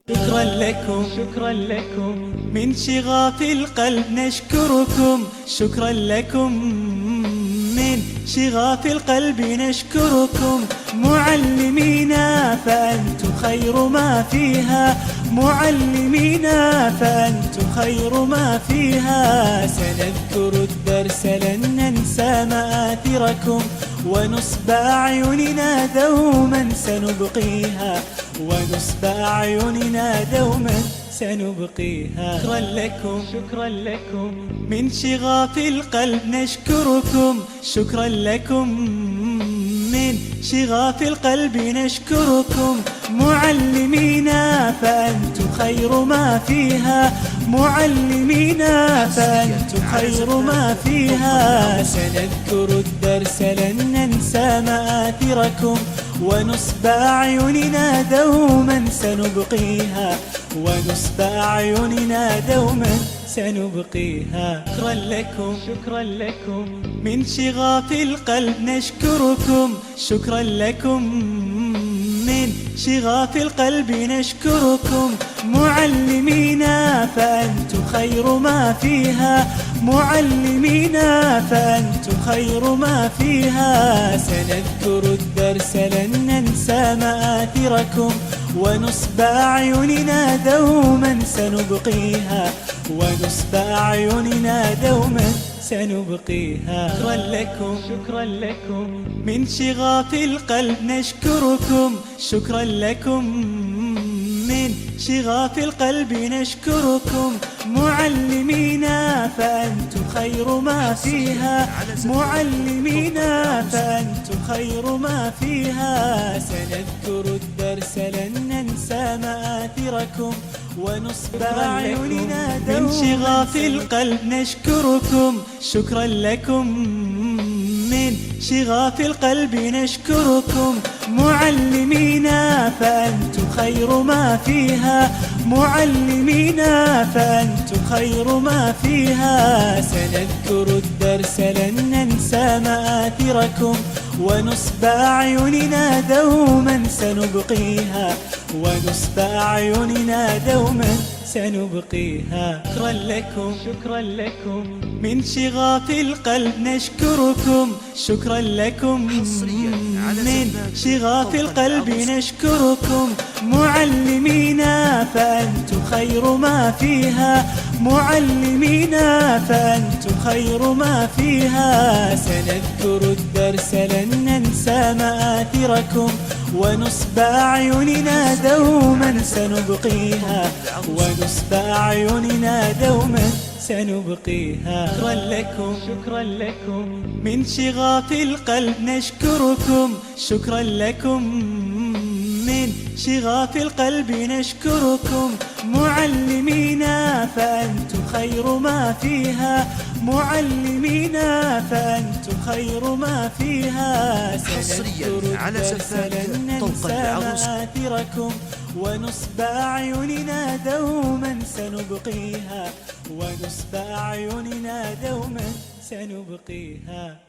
شكرا لكم شكرا لكم من شغاف القلب نشكركم. شكرا لكم من شغاف القلب نشكركم. معلمينا فأنتم خير ما فيها. معلمينا فأنتم خير ما فيها. سنذكر الدرس لن ننسى مآثركم، ونصب أعيننا دوما سنبقيها. ونصب أعيننا دوما سنبقيها. شكرا لكم شكرا لكم من شغاف القلب نشكركم. شكرا لكم من شغاف القلب نشكركم. معلمينا فأنتم خير ما فيها. معلمينا فأنتم خير ما فيها. سنذكر الدرس لن ننسى مآثركم، ونصب أعيننا دوما سنبقيها. ونصب أعيننا دوما سنبقيها. شكرا لكم شكرا لكم من شغاف القلب نشكركم. شكرا لكم من شغاف القلب نشكركم. معلمينا فأنتم خير ما فيها. معلمينا فأنتم خير ما فيها. سنذكر الدرس لن ننسى مآثركم، ونصب أعيننا دوما سنبقيها. ونصب أعيننا دوما سنبقيها. شكرا لكم شكرا لكم من شغاف القلب نشكركم. شكرا لكم من شغاف القلب نشكركم. معلمينا فأنتم خير ما فيها. معلمينا فأنتم خير ما فيها. سنذكر الدرس لن ننسى مآثركم، ونصب أعيننا دوما من شغاف القلب نشكركم. شكرا لكم من شغاف القلب نشكركم. معلمينا فأنتم خير ما فيها. معلمينا فأنتم خير ما فيها. سنذكر الدرس لن ننسى مآثركم، ونصب أعيننا دوما سنبقيها. ونصب أعيننا دوما سنبقيها. شكرا لكم شكرا لكم من شغاف القلب نشكركم. شكرا لكم من شغاف القلب نشكركم. معلمينا فأنتم خير ما فيها. معلمينا فأنتم خير ما فيها. سنذكر الدرس لن ننسى مآثركم، ونصب أعيننا دوما سنبقيها. ونصب أعيننا دوما سنبقيها. شكرا لكم شكرا لكم من شغاف القلب نشكركم. شكرا لكم من شغاف القلب نشكركم. معلمينا فأنتم خير ما فيها. معلمينا فأنتم خير ما فيها. حصريا على سفارة طوق العروس. مآثركم، ونصب أعيننا دوما سنبقيها. ونصب أعيننا دوما سنبقيها.